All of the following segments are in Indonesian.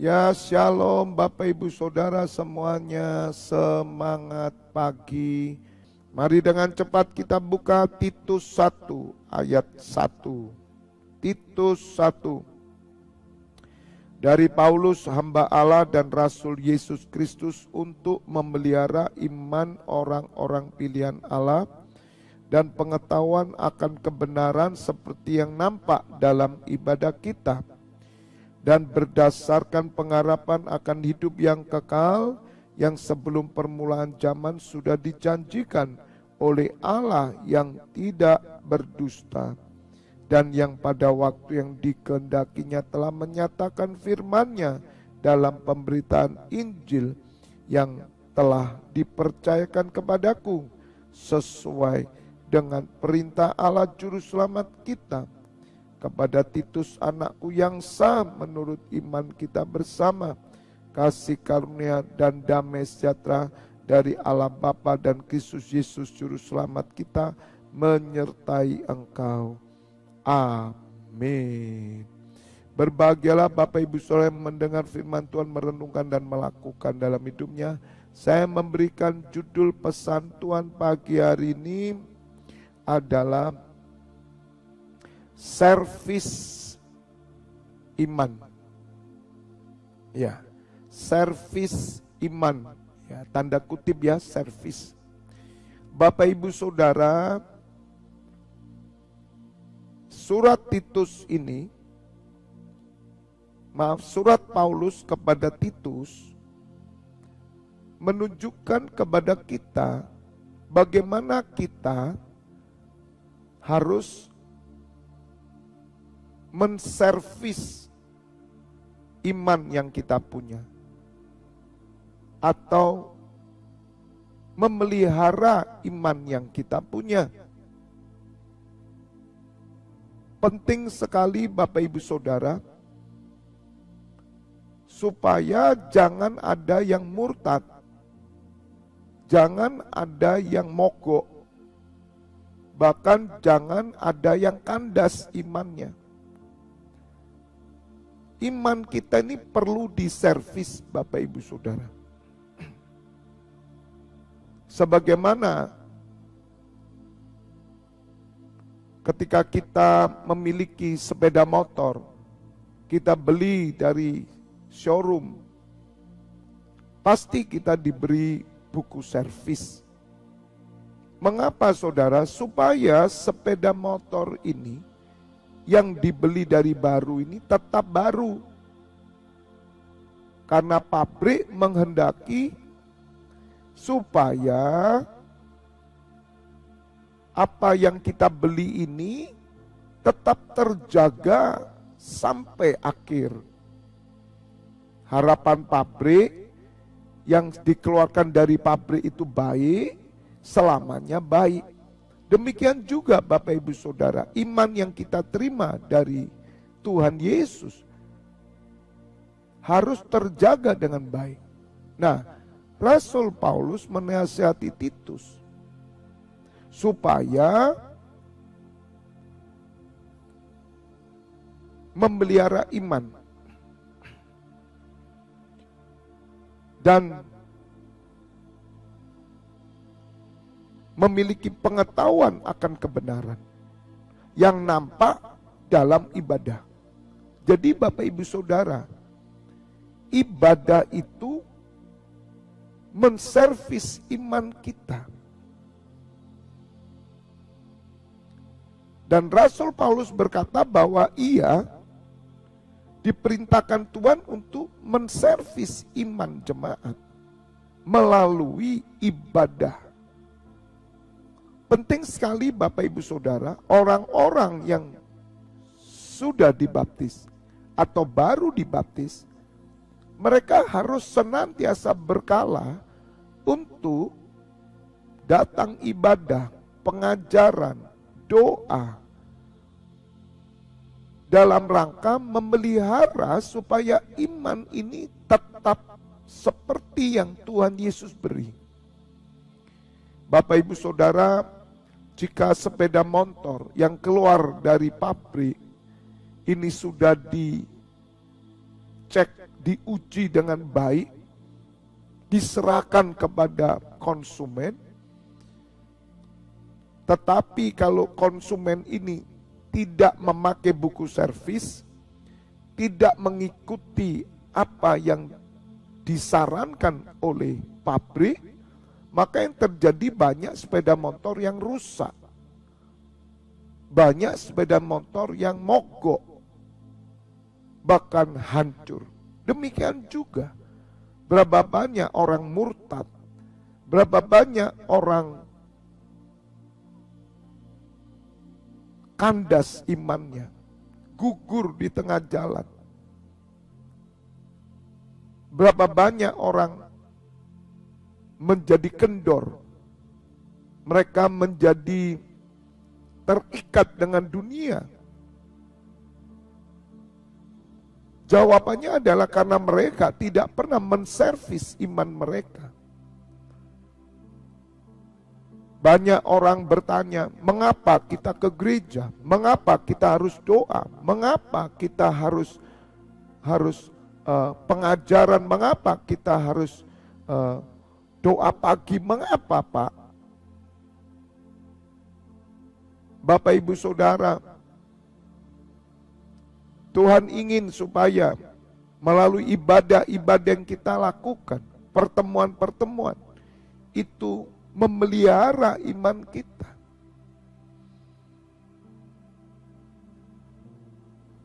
Ya, shalom Bapak Ibu Saudara semuanya, semangat pagi. Mari dengan cepat kita buka Titus 1 ayat 1. Titus 1. Dari Paulus hamba Allah dan Rasul Yesus Kristus untuk memelihara iman orang-orang pilihan Allah dan pengetahuan akan kebenaran seperti yang nampak dalam ibadah kita, dan berdasarkan pengharapan akan hidup yang kekal yang sebelum permulaan zaman sudah dijanjikan oleh Allah yang tidak berdusta, dan yang pada waktu yang dikehendakinya telah menyatakan firman-Nya dalam pemberitaan Injil yang telah dipercayakan kepadaku sesuai dengan perintah Allah Juru Selamat kita. Kepada Titus anakku yang sah menurut iman kita bersama, kasih karunia dan damai sejahtera dari Allah Bapa dan Kristus Yesus Juru Selamat kita menyertai engkau. Amin. Berbahagialah Bapak Ibu Saudara yang mendengar firman Tuhan, merenungkan dan melakukan dalam hidupnya. Saya memberikan judul pesan Tuhan pagi hari ini adalah servis iman. Ya, servis iman. Ya, tanda kutip ya, servis. Bapak Ibu Saudara, surat Titus ini, surat Paulus kepada Titus menunjukkan kepada kita bagaimana kita harus menservis iman yang kita punya, atau memelihara iman yang kita punya. Penting sekali Bapak Ibu Saudara, supaya jangan ada yang murtad, jangan ada yang mogok, bahkan jangan ada yang kandas imannya. Iman kita ini perlu diservis Bapak Ibu Saudara. Sebagaimana ketika kita memiliki sepeda motor, kita beli dari showroom, pasti kita diberi buku servis. Mengapa saudara? Supaya sepeda motor ini yang dibeli dari baru ini tetap baru. Karena pabrik menghendaki supaya apa yang kita beli ini tetap terjaga sampai akhir. Harapan pabrik yang dikeluarkan dari pabrik itu baik, selamanya baik. Demikian juga Bapak Ibu Saudara, iman yang kita terima dari Tuhan Yesus harus terjaga dengan baik. Nah, Rasul Paulus menasihati Titus supaya memelihara iman dan memiliki pengetahuan akan kebenaran yang nampak dalam ibadah. Jadi Bapak Ibu Saudara, ibadah itu menservis iman kita. Dan Rasul Paulus berkata bahwa ia diperintahkan Tuhan untuk menservis iman jemaat melalui ibadah. Penting sekali Bapak Ibu Saudara, orang-orang yang sudah dibaptis atau baru dibaptis, mereka harus senantiasa berkala untuk datang ibadah, pengajaran, doa, dalam rangka memelihara supaya iman ini tetap seperti yang Tuhan Yesus beri. Bapak Ibu Saudara, jika sepeda motor yang keluar dari pabrik ini sudah dicek diuji dengan baik, diserahkan kepada konsumen. Tetapi kalau konsumen ini tidak memakai buku servis, tidak mengikuti apa yang disarankan oleh pabrik, maka yang terjadi banyak sepeda motor yang rusak. Banyak sepeda motor yang mogok, bahkan hancur. Demikian juga, berapa banyak orang murtad, berapa banyak orang kandas imannya, gugur di tengah jalan. Berapa banyak orang menjadi kendor, mereka menjadi terikat dengan dunia. Jawabannya adalah karena mereka tidak pernah menservis iman mereka. Banyak orang bertanya, mengapa kita ke gereja? Mengapa kita harus doa? Mengapa kita harus pengajaran? Mengapa kita harus doa pagi? Mengapa, Pak? Bapak, Ibu, Saudara, Tuhan ingin supaya melalui ibadah-ibadah yang kita lakukan, pertemuan-pertemuan, itu memelihara iman kita.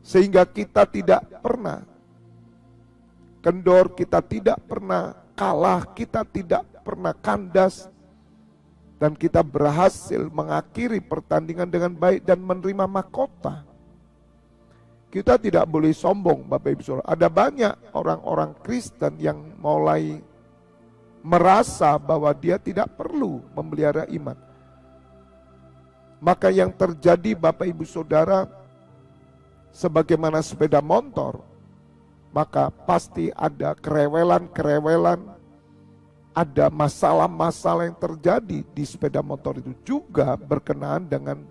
Sehingga kita tidak pernah kendor, kita tidak pernah kalah, kita tidak pernah kandas, dan kita berhasil mengakhiri pertandingan dengan baik dan menerima mahkota. Kita tidak boleh sombong, Bapak Ibu Saudara. Ada banyak orang-orang Kristen yang mulai merasa bahwa dia tidak perlu memelihara iman. Maka yang terjadi, Bapak Ibu Saudara, sebagaimana sepeda motor, maka pasti ada kerewelan-kerewelan, ada masalah-masalah yang terjadi di sepeda motor itu juga berkenaan dengan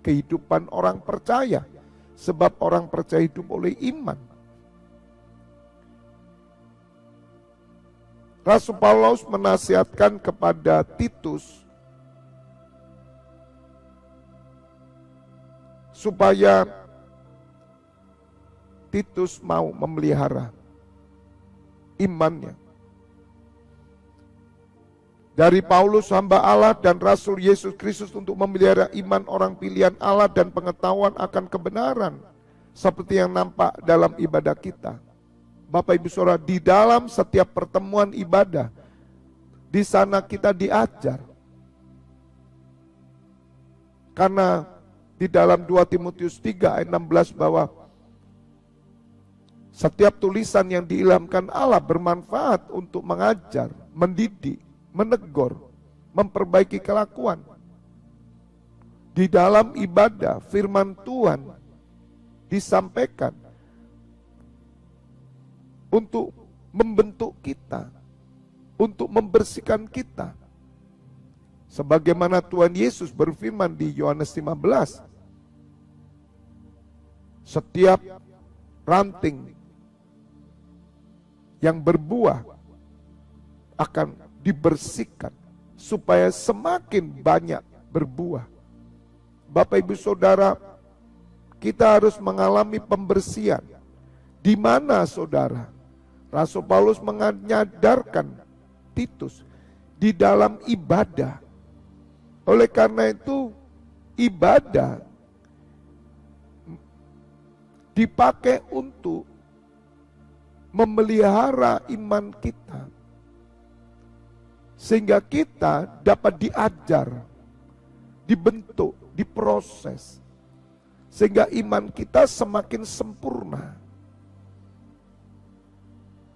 kehidupan orang percaya. Sebab orang percaya hidup oleh iman. Rasul Paulus menasihatkan kepada Titus supaya Titus mau memelihara imannya. Dari Paulus hamba Allah dan Rasul Yesus Kristus untuk memelihara iman orang pilihan Allah dan pengetahuan akan kebenaran seperti yang nampak dalam ibadah kita. Bapak Ibu Saudara, di dalam setiap pertemuan ibadah, di sana kita diajar. Karena di dalam 2 Timotius 3 ayat 16 bahwa setiap tulisan yang diilhamkan Allah bermanfaat untuk mengajar, mendidik, menegur, memperbaiki kelakuan. Di dalam ibadah, firman Tuhan disampaikan untuk membentuk kita, untuk membersihkan kita. Sebagaimana Tuhan Yesus berfirman di Yohanes 15, setiap ranting yang berbuah akan dibersihkan supaya semakin banyak berbuah. Bapak Ibu Saudara, kita harus mengalami pembersihan. Di mana Saudara? Rasul Paulus menyadarkan Titus di dalam ibadah. Oleh karena itu, ibadah dipakai untuk memelihara iman kita. Sehingga kita dapat diajar, dibentuk, diproses. Sehingga iman kita semakin sempurna.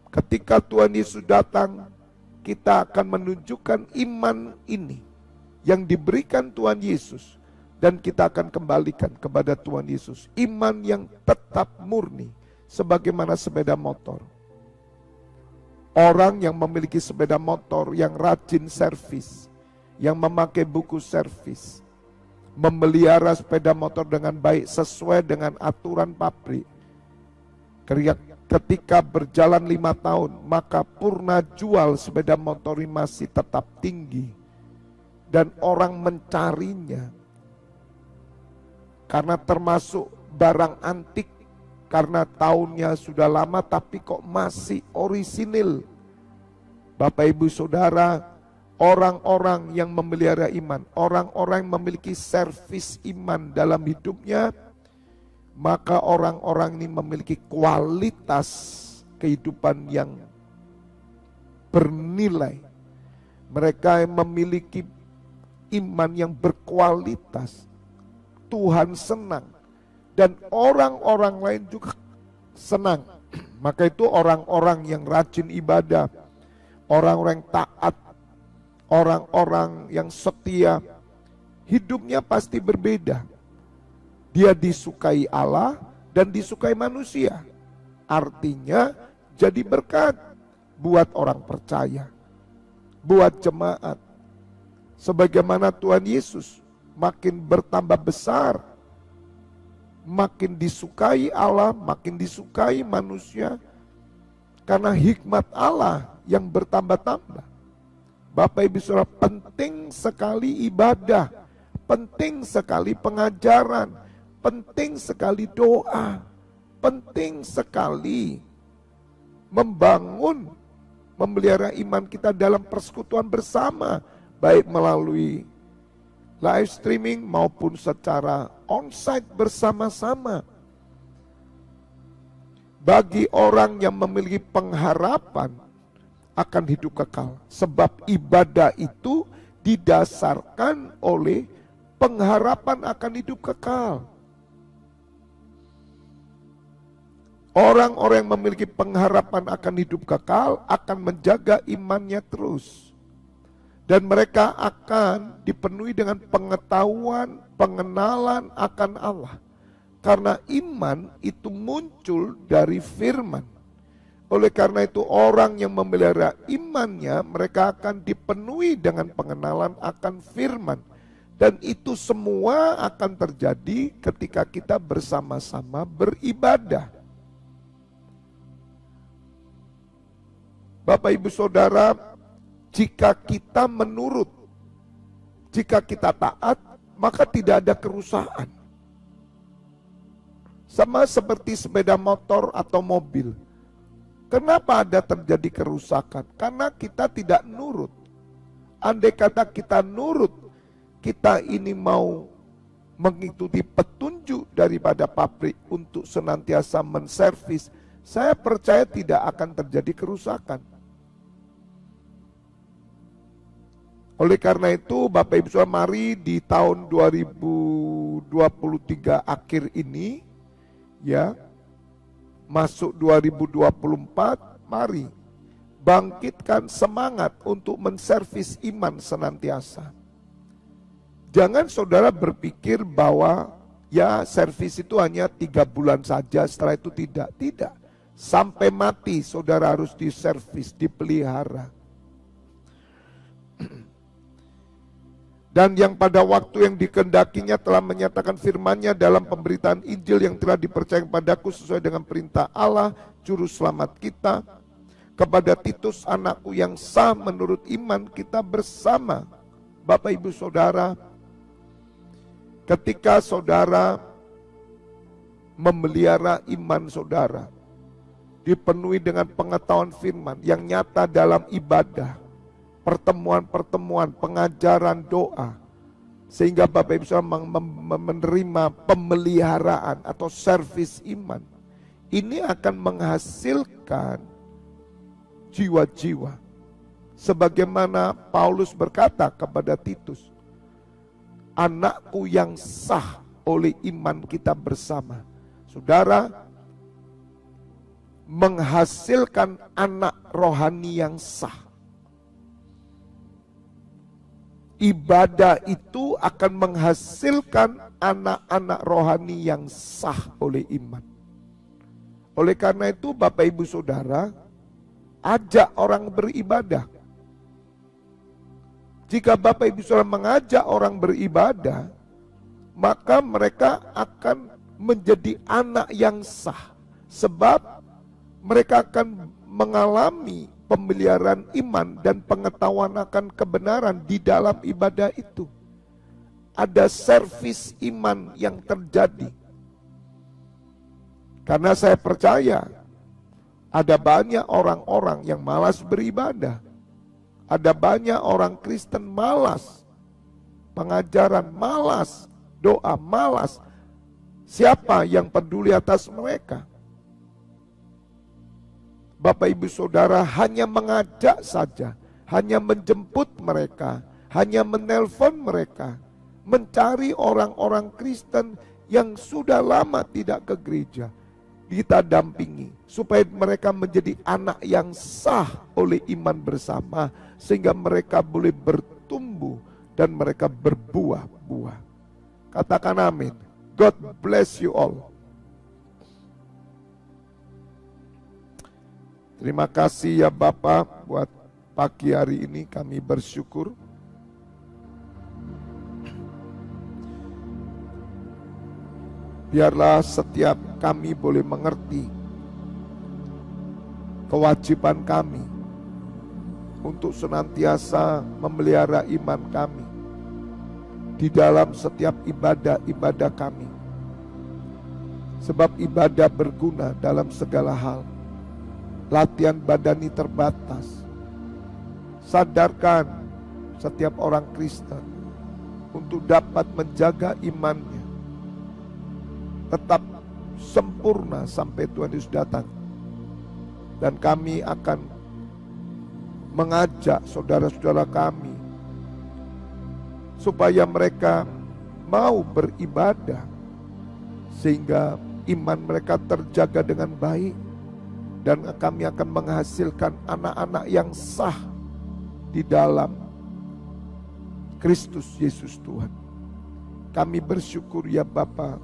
Ketika Tuhan Yesus datang, kita akan menunjukkan iman ini yang diberikan Tuhan Yesus. Dan kita akan kembalikan kepada Tuhan Yesus. Iman yang tetap murni, sebagaimana sepeda motor. Orang yang memiliki sepeda motor yang rajin servis, yang memakai buku servis, memelihara sepeda motor dengan baik sesuai dengan aturan pabrik. ketika berjalan 5 tahun, maka purna jual sepeda motor ini masih tetap tinggi. Dan orang mencarinya. Karena termasuk barang antik, karena tahunnya sudah lama tapi kok masih orisinil. Bapak Ibu Saudara, orang-orang yang memelihara iman, orang-orang yang memiliki servis iman dalam hidupnya, maka orang-orang ini memiliki kualitas kehidupan yang bernilai. Mereka yang memiliki iman yang berkualitas, Tuhan senang, dan orang-orang lain juga senang. Maka itu orang-orang yang rajin ibadah, orang-orang yang taat, orang-orang yang setia, hidupnya pasti berbeda. Dia disukai Allah dan disukai manusia. Artinya jadi berkat buat orang percaya, buat jemaat. Sebagaimana Tuhan Yesus makin bertambah besar, makin disukai Allah, makin disukai manusia, karena hikmat Allah yang bertambah-tambah. Bapak Ibu Saudara, penting sekali ibadah, penting sekali pengajaran, penting sekali doa, penting sekali membangun, memelihara iman kita dalam persekutuan bersama, baik melalui live streaming maupun secara onsite bersama-sama. Bagi orang yang memiliki pengharapan akan hidup kekal, sebab ibadah itu didasarkan oleh pengharapan akan hidup kekal. Orang-orang yang memiliki pengharapan akan hidup kekal akan menjaga imannya terus. Dan mereka akan dipenuhi dengan pengetahuan, pengenalan akan Allah. Karena iman itu muncul dari firman. Oleh karena itu orang yang memelihara imannya, mereka akan dipenuhi dengan pengenalan akan firman. Dan itu semua akan terjadi ketika kita bersama-sama beribadah. Bapak Ibu Saudara, jika kita menurut, jika kita taat, maka tidak ada kerusakan. Sama seperti sepeda motor atau mobil. Kenapa ada terjadi kerusakan? Karena kita tidak nurut. Andai kata kita nurut, kita ini mau mengikuti petunjuk daripada pabrik untuk senantiasa menservis, saya percaya tidak akan terjadi kerusakan. Oleh karena itu Bapak Ibu Saudara, mari di tahun 2023 akhir ini, ya, masuk 2024, mari bangkitkan semangat untuk menservis iman senantiasa. Jangan saudara berpikir bahwa ya servis itu hanya 3 bulan saja, setelah itu tidak. Tidak, sampai mati saudara harus diservis, dipelihara. Dan yang pada waktu yang dikehendakinya telah menyatakan firman-Nya dalam pemberitaan Injil yang telah dipercayakan padaku sesuai dengan perintah Allah, Juru Selamat kita, kepada Titus anakku yang sah menurut iman kita bersama. Bapak Ibu Saudara, ketika saudara memelihara iman saudara, dipenuhi dengan pengetahuan firman yang nyata dalam ibadah, pertemuan-pertemuan, pengajaran doa, sehingga Bapak Ibu Saudara menerima pemeliharaan atau servis iman, ini akan menghasilkan jiwa-jiwa. Sebagaimana Paulus berkata kepada Titus, anakku yang sah oleh iman kita bersama. Saudara, menghasilkan anak rohani yang sah. Ibadah itu akan menghasilkan anak-anak rohani yang sah oleh iman. Oleh karena itu Bapak Ibu Saudara, ajak orang beribadah. Jika Bapak Ibu Saudara mengajak orang beribadah, maka mereka akan menjadi anak yang sah. Sebab mereka akan mengalami pemeliharaan iman dan pengetahuan akan kebenaran di dalam ibadah itu. Ada servis iman yang terjadi. Karena saya percaya ada banyak orang-orang yang malas beribadah. Ada banyak orang Kristen malas. Pengajaran malas, doa malas. Siapa yang peduli atas mereka? Bapak Ibu Saudara hanya mengajak saja, hanya menjemput mereka, hanya menelpon mereka, mencari orang-orang Kristen yang sudah lama tidak ke gereja. Kita dampingi supaya mereka menjadi anak yang sah oleh iman bersama, sehingga mereka boleh bertumbuh dan mereka berbuah-buah. Katakan amin. God bless you all. Terima kasih ya Bapak buat pagi hari ini, kami bersyukur. Biarlah setiap kami boleh mengerti kewajiban kami untuk senantiasa memelihara iman kami di dalam setiap ibadah-ibadah kami. Sebab ibadah berguna dalam segala hal. Latihan badani terbatas. Sadarkan setiap orang Kristen untuk dapat menjaga imannya tetap sempurna sampai Tuhan Yesus datang. Dan kami akan mengajak saudara-saudara kami supaya mereka mau beribadah sehingga iman mereka terjaga dengan baik. Dan kami akan menghasilkan anak-anak yang sah di dalam Kristus Yesus Tuhan. Kami bersyukur ya Bapa.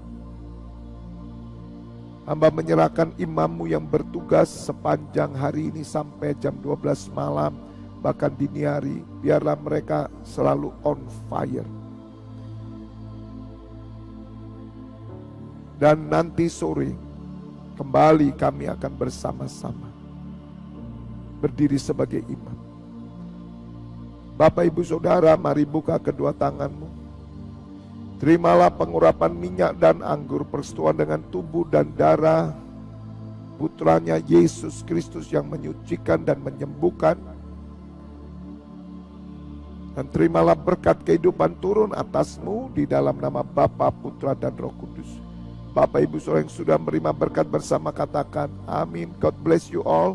Hamba menyerahkan imammu yang bertugas sepanjang hari ini sampai jam 12 malam, bahkan dini hari. Biarlah mereka selalu on fire. Dan nanti sore kembali kami akan bersama-sama berdiri sebagai imam. Bapak Ibu Saudara, mari buka kedua tanganmu. Terimalah pengurapan minyak dan anggur persetujuan dengan tubuh dan darah putranya Yesus Kristus yang menyucikan dan menyembuhkan. Dan terimalah berkat kehidupan turun atasmu di dalam nama Bapa, Putra dan Roh Kudus. Bapak Ibu Saudara yang sudah menerima berkat bersama katakan amin. God bless you all.